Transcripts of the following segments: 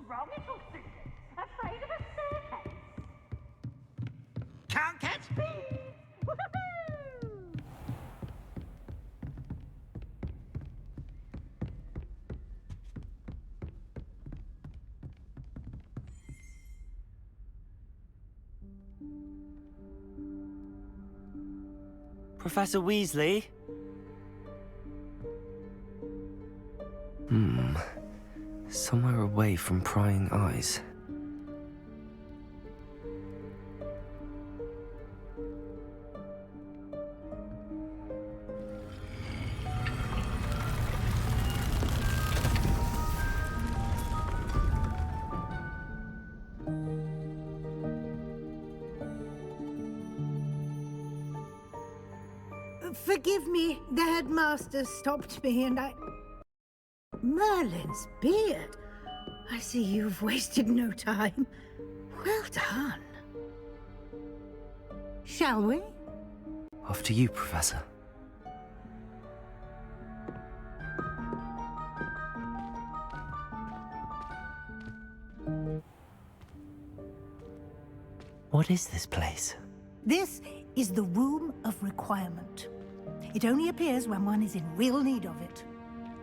Wrong, little Susan? Afraid of a staircase? Can't catch me! Woohoo! Professor Weasley? Somewhere away from prying eyes. Forgive me, the headmaster stopped me and I... Merlin's beard. I see you've wasted no time. Well done. Shall we? After you, Professor. What is this place? This is the Room of Requirement. It only appears when one is in real need of it.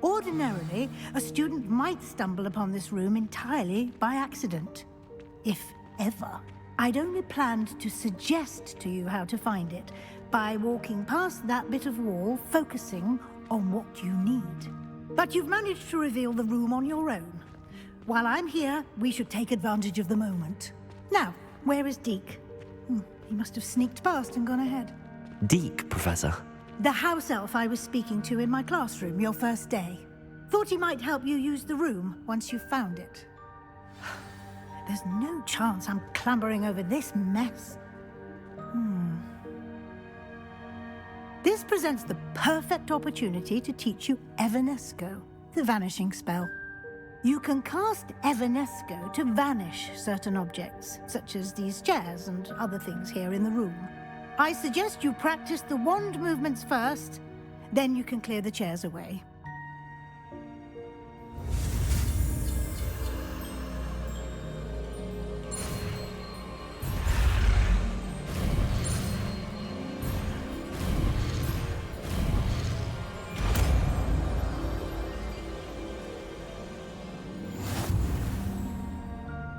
Ordinarily, a student might stumble upon this room entirely by accident. If ever. I'd only planned to suggest to you how to find it by walking past that bit of wall, focusing on what you need. But you've managed to reveal the room on your own. While I'm here, we should take advantage of the moment. Now, where is Deke? He must have sneaked past and gone ahead. Deke, Professor. The house elf I was speaking to in my classroom your first day. Thought he might help you use the room once you found it. There's no chance I'm clambering over this mess. This presents the perfect opportunity to teach you Evanesco, the vanishing spell. You can cast Evanesco to vanish certain objects, such as these chairs and other things here in the room. I suggest you practice the wand movements first, then you can clear the chairs away.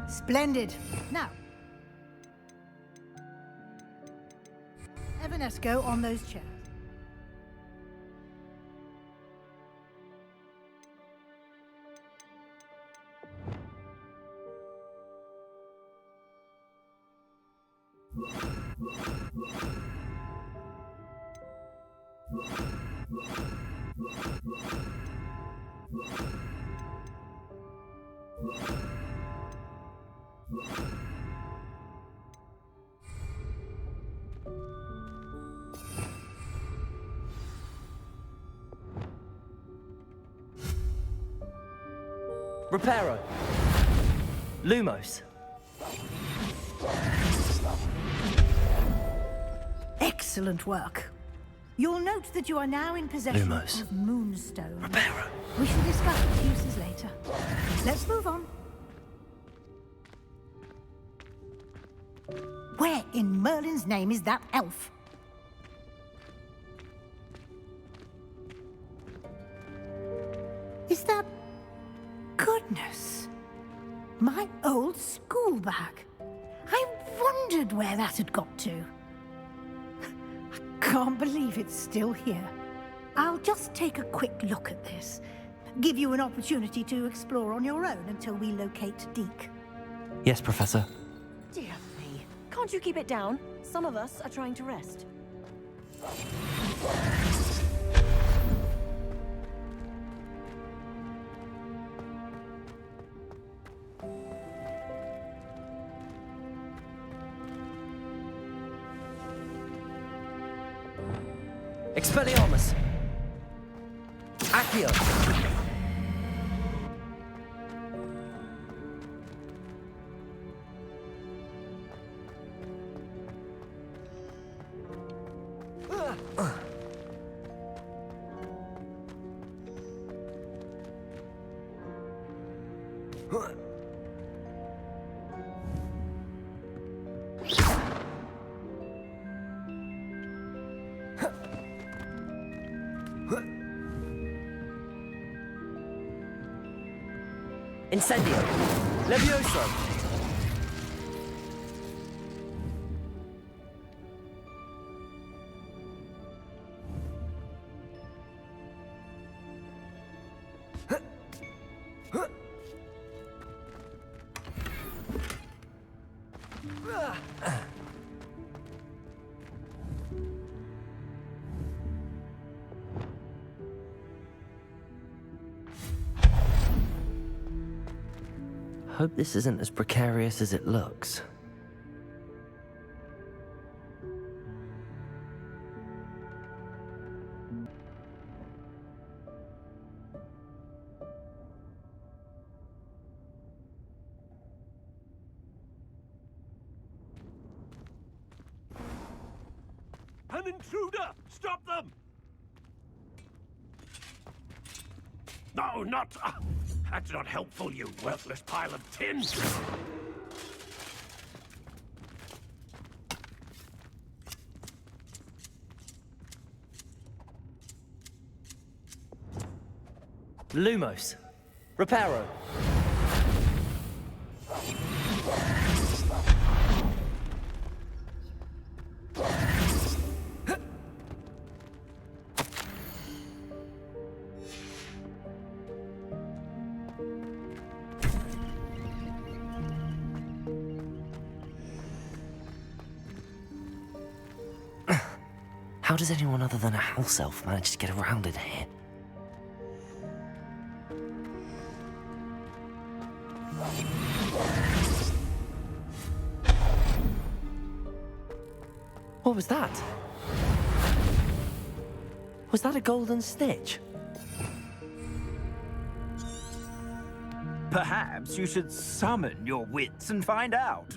Splendid. Now, Evanesco on those chairs. Reparo. Lumos. Excellent work. You'll note that you are now in possession Lumos. of Moonstone. Reparo. We shall discuss its uses later. Let's move on. Where in Merlin's name is that elf? Is that... Goodness. My old school bag. I wondered where that had got to. I can't believe it's still here. I'll just take a quick look at this. Give you an opportunity to explore on your own until we locate Deke. Yes, Professor. Dear me. Can't you keep it down? Some of us are trying to rest. Expelliarmus! Accio! Incendio! Levioso! Hope this isn't as precarious as it looks. An intruder! Stop them! No, not... that's not helpful, you worthless pile of tin! Lumos. Reparo. How does anyone other than a house elf manage to get around in here? What was that? Was that a golden snitch? Perhaps you should summon your wits and find out.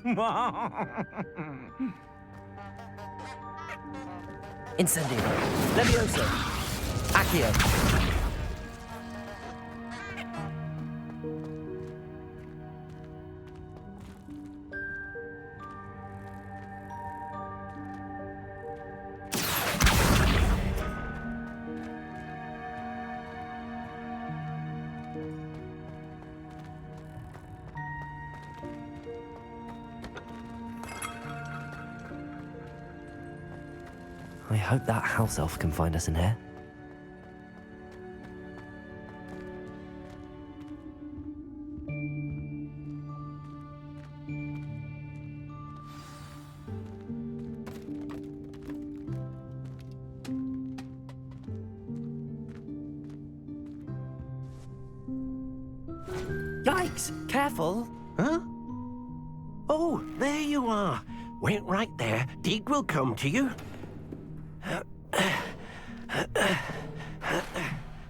Incendio. Levioso. Accio. I hope that house elf can find us in here. Yikes! Careful! Huh? Oh, there you are. Wait right there. Deke will come to you.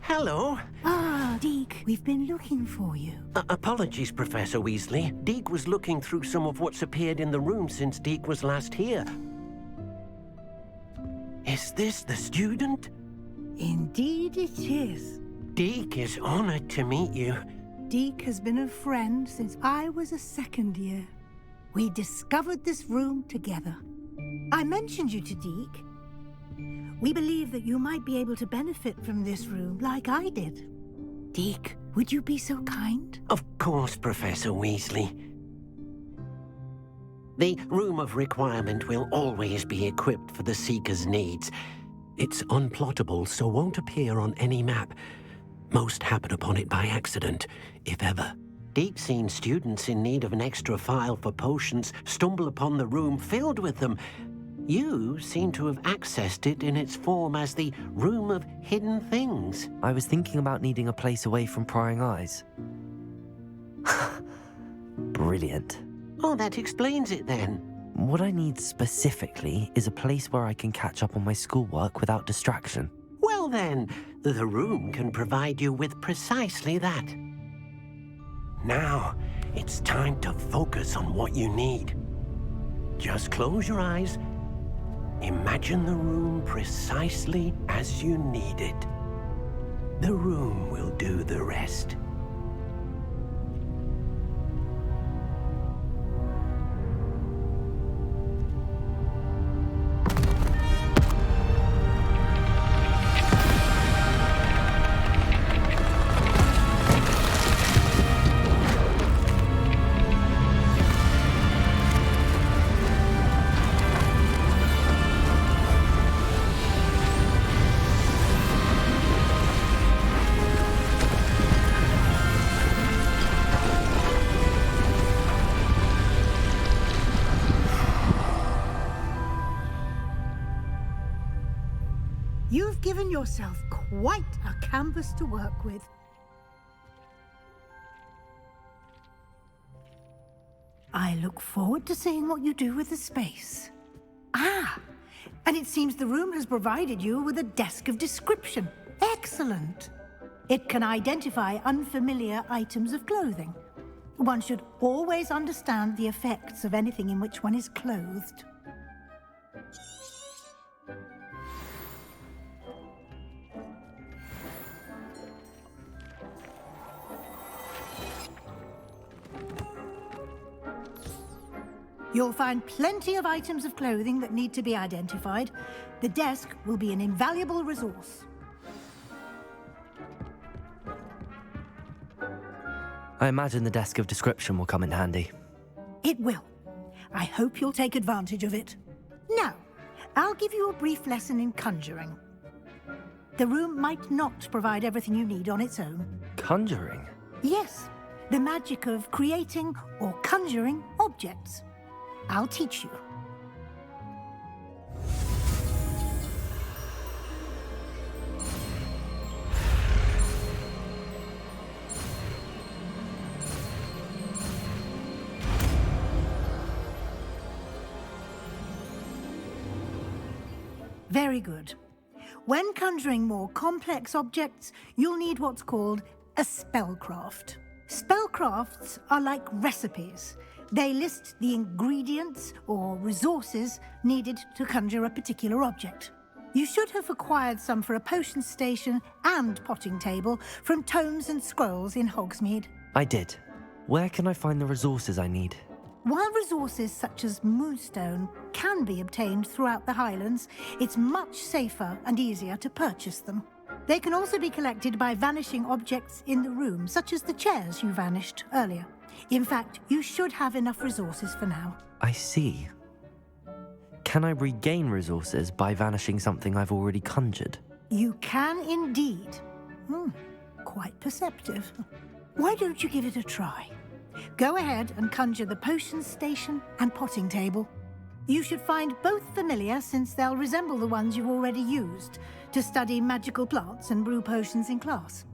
Hello. Ah, Deke, we've been looking for you. Apologies, Professor Weasley. Deke was looking through some of what's appeared in the room since Deke was last here. Is this the student? Indeed it is. Deke is honored to meet you. Deke has been a friend since I was a second year. We discovered this room together. I mentioned you to Deke. We believe that you might be able to benefit from this room like I did. Deke, would you be so kind? Of course, Professor Weasley. The Room of Requirement will always be equipped for the Seeker's needs. It's unplottable, so won't appear on any map. Most happen upon it by accident, if ever. Deke's seen students in need of an extra file for potions stumble upon the room filled with them. You seem to have accessed it in its form as the Room of Hidden Things. I was thinking about needing a place away from prying eyes. Brilliant. Oh, that explains it then. What I need specifically is a place where I can catch up on my schoolwork without distraction. Well then, the room can provide you with precisely that. Now, it's time to focus on what you need. Just close your eyes. Imagine the room precisely as you need it. The room will do the rest. You've given yourself quite a canvas to work with. I look forward to seeing what you do with the space. Ah, and it seems the room has provided you with a desk of description. Excellent. It can identify unfamiliar items of clothing. One should always understand the effects of anything in which one is clothed. You'll find plenty of items of clothing that need to be identified. The desk will be an invaluable resource. I imagine the desk of description will come in handy. It will. I hope you'll take advantage of it. Now, I'll give you a brief lesson in conjuring. The room might not provide everything you need on its own. Conjuring? Yes, the magic of creating or conjuring objects. I'll teach you. Very good. When conjuring more complex objects, you'll need what's called a spellcraft. Spellcrafts are like recipes. They list the ingredients or resources needed to conjure a particular object. You should have acquired some for a potion station and potting table from tomes and scrolls in Hogsmeade. I did. Where can I find the resources I need? While resources such as moonstone can be obtained throughout the Highlands, it's much safer and easier to purchase them. They can also be collected by vanishing objects in the room, such as the chairs you vanished earlier. In fact, you should have enough resources for now. I see. Can I regain resources by vanishing something I've already conjured? You can indeed. Quite perceptive. Why don't you give it a try? Go ahead and conjure the potion station and potting table. You should find both familiar, since they'll resemble the ones you've already used to study magical plants and brew potions in class.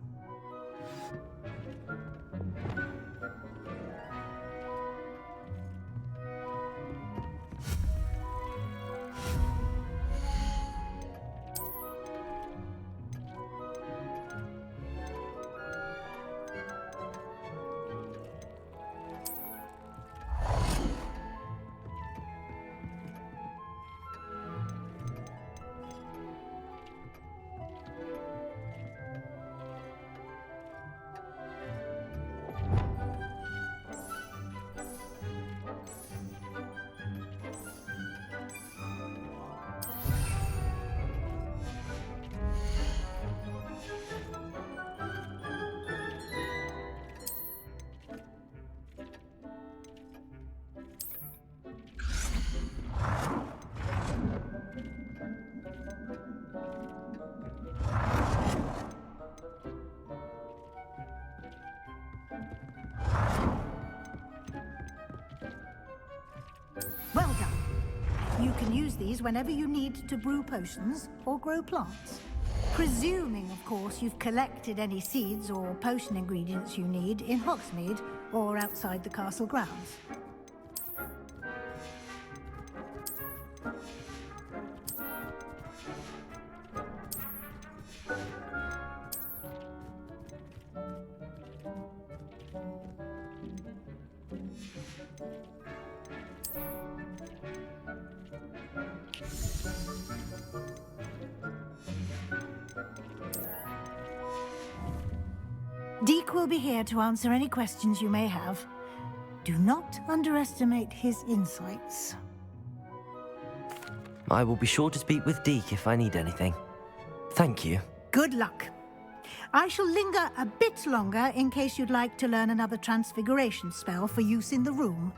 can use these whenever you need to brew potions or grow plants. Presuming, of course, you've collected any seeds or potion ingredients you need in Hogsmeade or outside the castle grounds. Deke will be here to answer any questions you may have. Do not underestimate his insights. I will be sure to speak with Deke if I need anything. Thank you. Good luck. I shall linger a bit longer in case you'd like to learn another transfiguration spell for use in the room.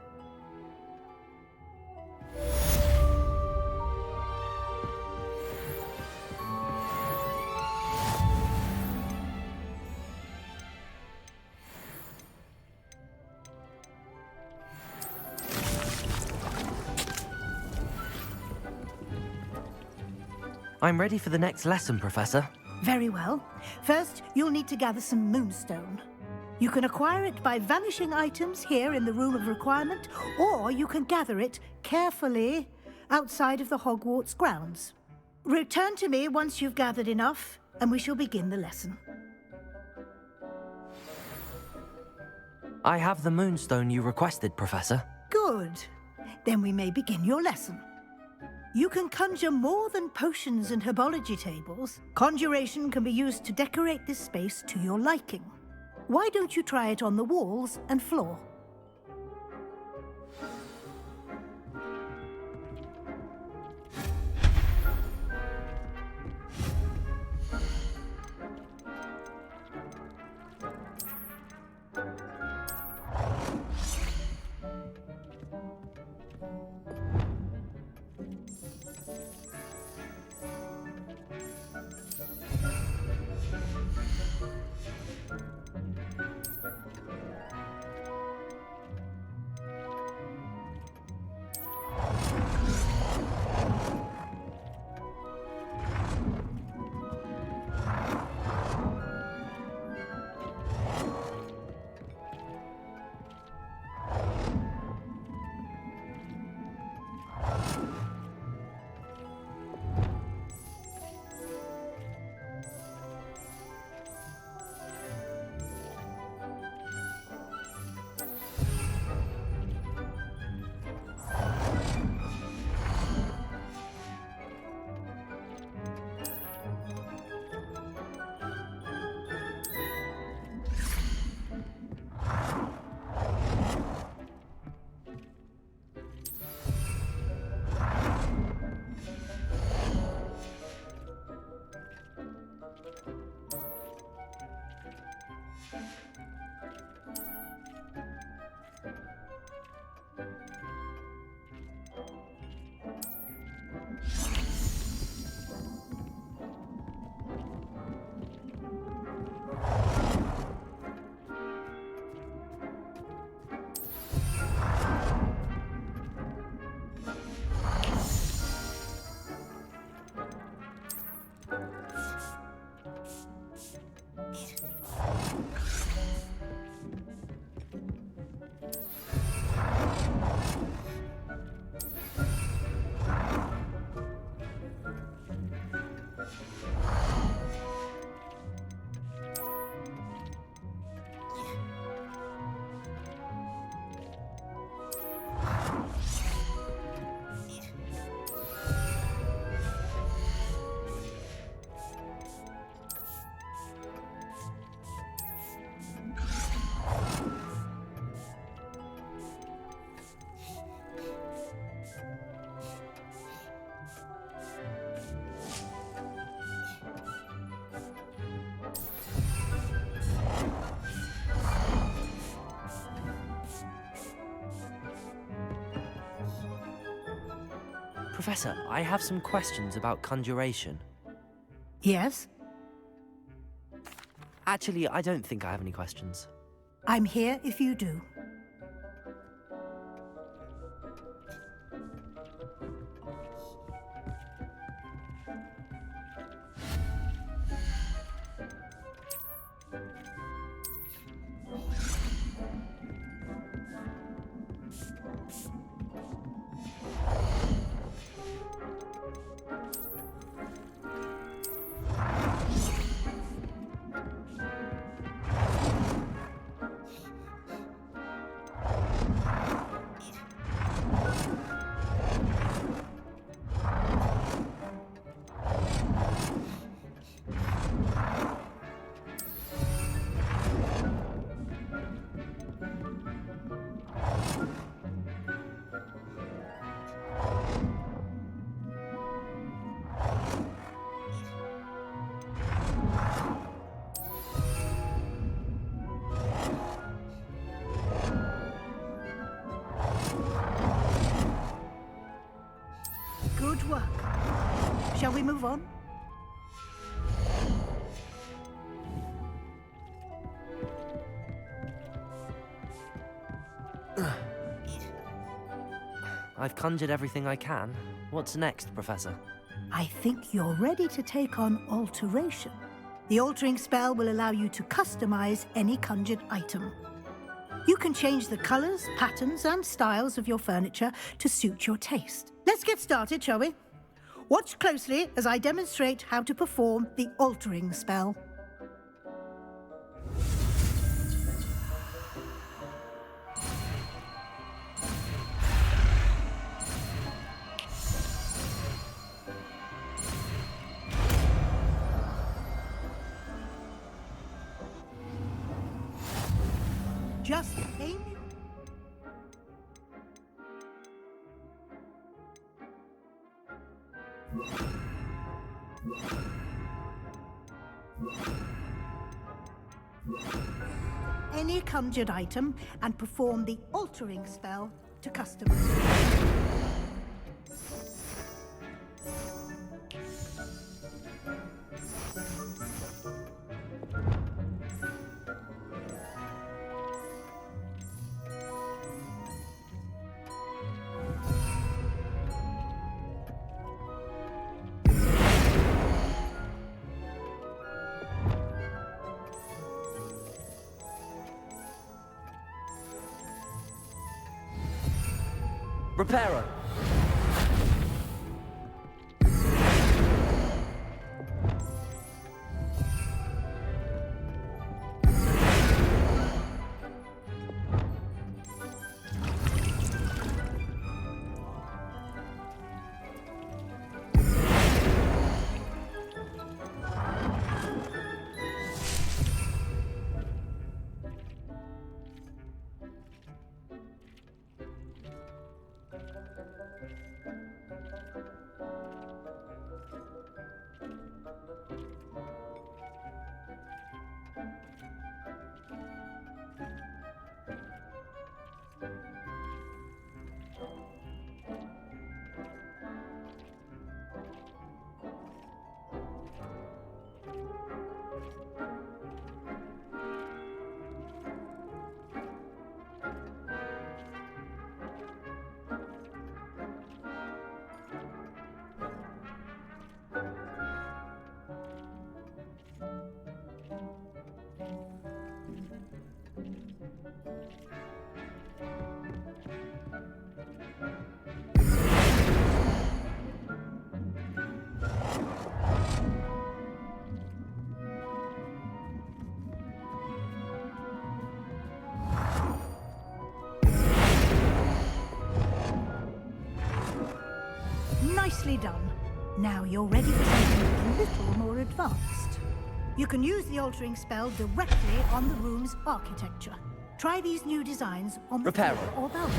I'm ready for the next lesson, Professor. Very well. First, you'll need to gather some moonstone. You can acquire it by vanishing items here in the Room of Requirement, or you can gather it carefully outside of the Hogwarts grounds. Return to me once you've gathered enough, and we shall begin the lesson. I have the moonstone you requested, Professor. Good. Then we may begin your lesson. You can conjure more than potions and herbology tables. Conjuration can be used to decorate this space to your liking. Why don't you try it on the walls and floor? Professor, I have some questions about conjuration. Yes? Actually, I don't think I have any questions. I'm here if you do. Shall we move on? I've conjured everything I can. What's next, Professor? I think you're ready to take on alteration. The altering spell will allow you to customize any conjured item. You can change the colors, patterns, and styles of your furniture to suit your taste. Let's get started, shall we? Watch closely as I demonstrate how to perform the altering spell. Just aim. Any conjured item and perform the altering spell to customize. Reparo! Nicely done. Now you're ready for something a little more advanced. You can use the altering spell directly on the room's architecture. Try these new designs on the Reparo. floor or balcony.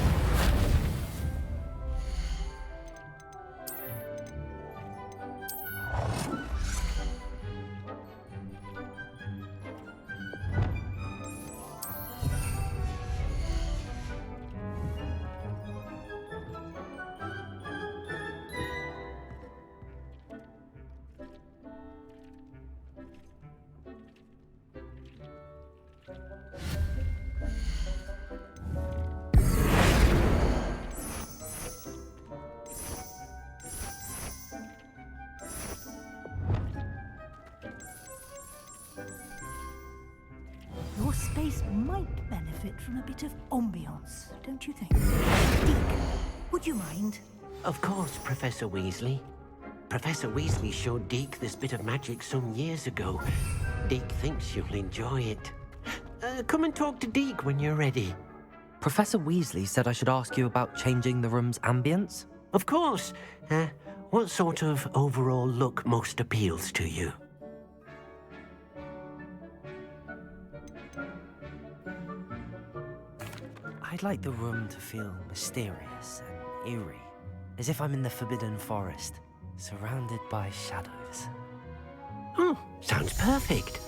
Your space might benefit from a bit of ambiance, don't you think? Deek, would you mind? Of course, Professor Weasley. Professor Weasley showed Deke this bit of magic some years ago. Deke thinks you'll enjoy it. Come and talk to Deke when you're ready. Professor Weasley said I should ask you about changing the room's ambience? Of course. What sort of overall look most appeals to you? I'd like the room to feel mysterious and eerie, as if I'm in the Forbidden Forest, surrounded by shadows. Oh, sounds perfect.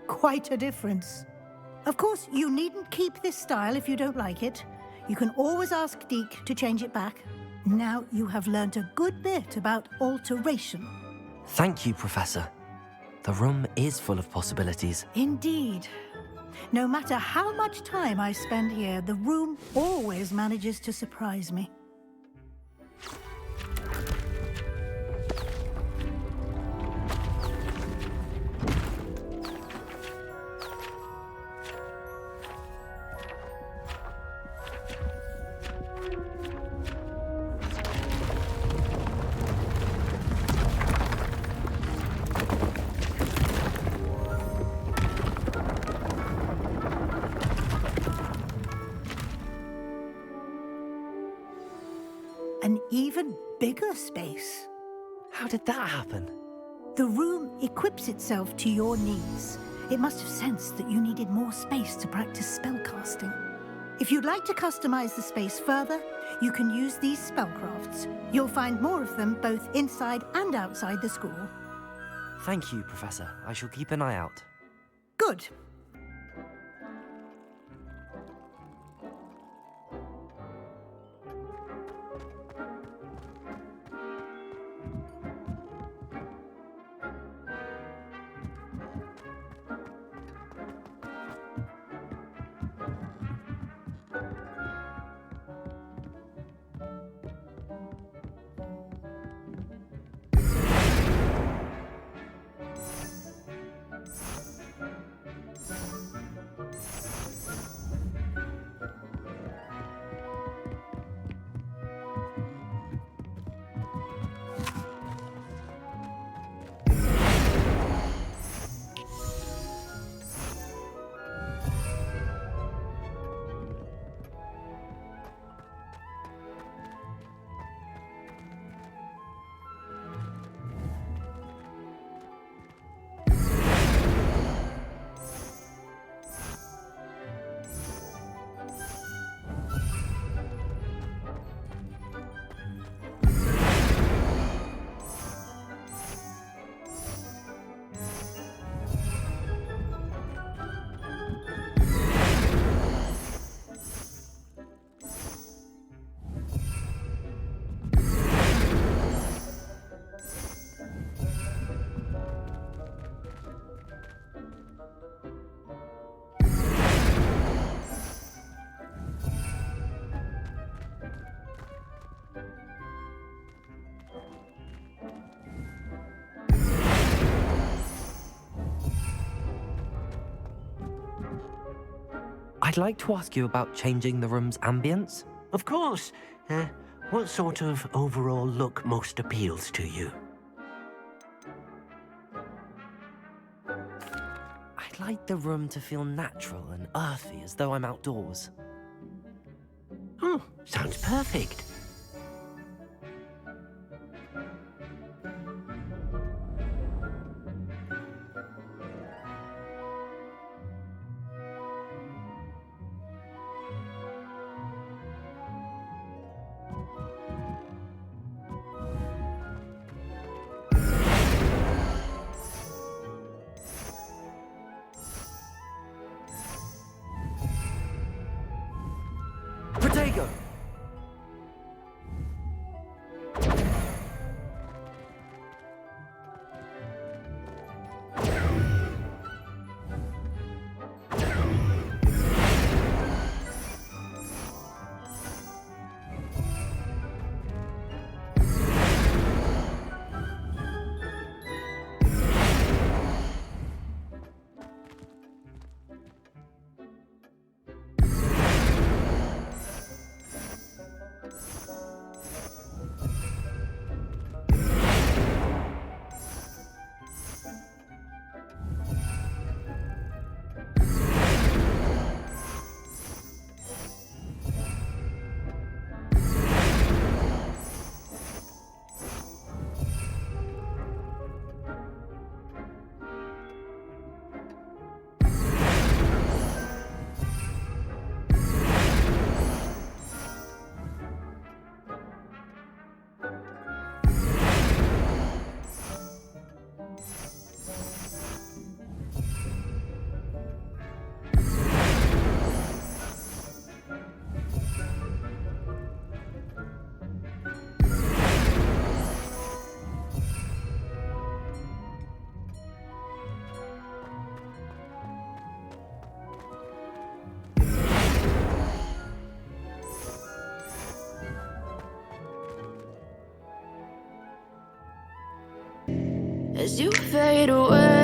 Quite a difference. Of course, you needn't keep this style if you don't like it. You can always ask Deke to change it back. Now you have learnt a good bit about alteration. Thank you, Professor. The room is full of possibilities. Indeed. No matter how much time I spend here, the room always manages to surprise me. An even bigger space. How did that happen? The room equips itself to your needs. It must have sensed that you needed more space to practice spellcasting. If you'd like to customize the space further, you can use these spellcrafts. You'll find more of them both inside and outside the school. Thank you, Professor. I shall keep an eye out. Good. I'd like to ask you about changing the room's ambience. Of course. What sort of overall look most appeals to you? I'd like the room to feel natural and earthy, as though I'm outdoors. Oh, sounds perfect. Protego! as you fade away.